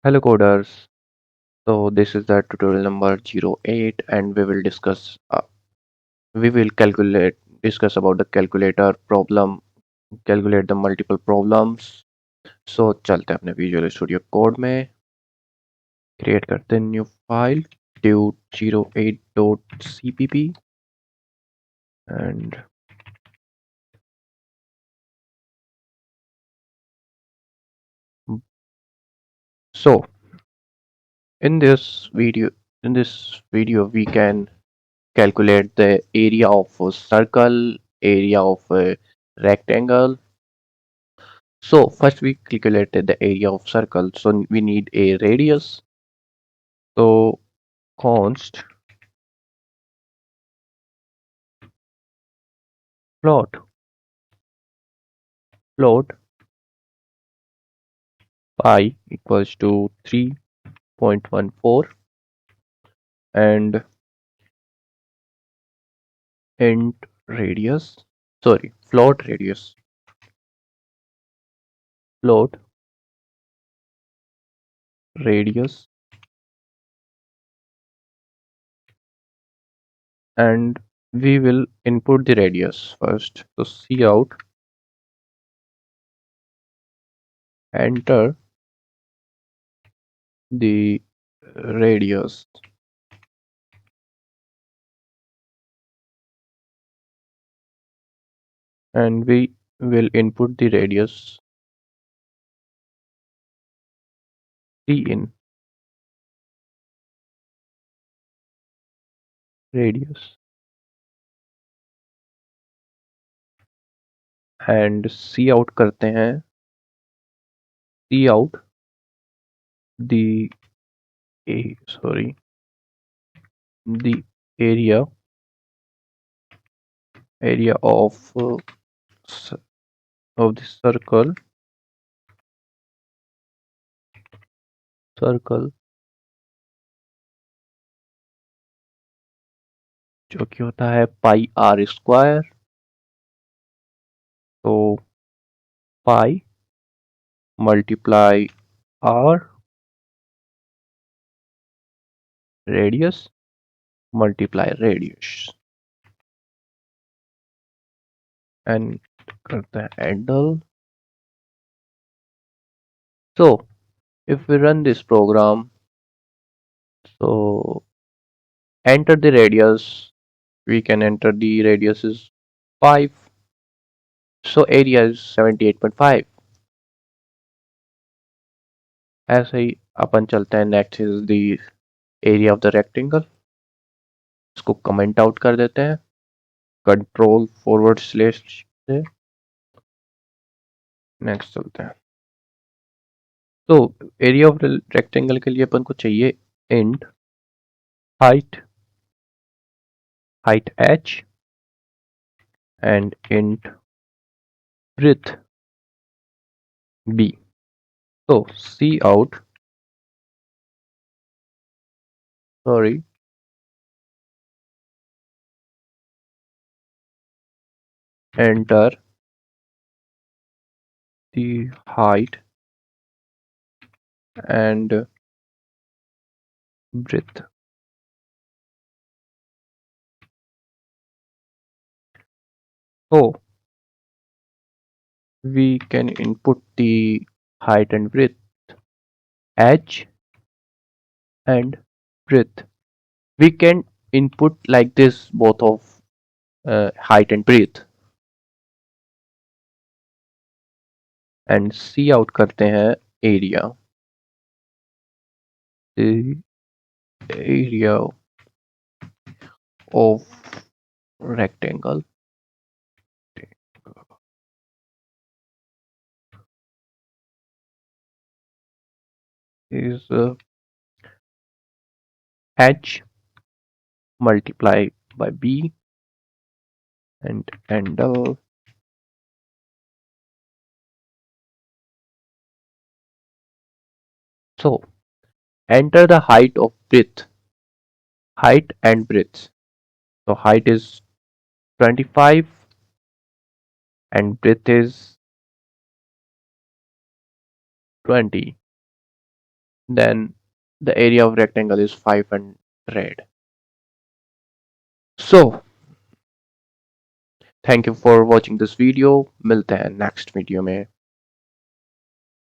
Hello coders. So this is the tutorial number 08 and we will discuss about the calculator problem, calculate the multiple problems. So चलते हैं अपने visual studio code में create करते हैं new file tut08.cpp and so in this video we can calculate the area of a circle, area of a rectangle. So first we calculated the area of circle. So we need a radius. So const float pi equals to 3.14 and int radius. Sorry, float radius, and we will input the radius first. So cout enter the radius and we will input the radius in radius and cout करते हैं cout the the area of of the circle जो कि होता है पाई R square. तो pi multiply R radius multiply radius and करते हैं एंडल. So if we run this program, so enter the radius, we can enter the radius is 5, so area is 78.5. ऐसे ही अपन चलते हैं. Next is the area of the rectangle. इसको comment out कर देते हैं control forward slash से. Next चलते हैं. तो एरिया ऑफ रेक्टेंगल के लिए अपन को चाहिए int height h and int width b. So enter the height and width. So we can input the height and width, h and width. We can input like this both of height and width and cout करते हैं area. The area of rectangle is h multiplied by b and handle. So enter the height and width. So height is 25 and width is 20. then the area of rectangle is 500. So thank you for watching this video, मिलते हैं next video में.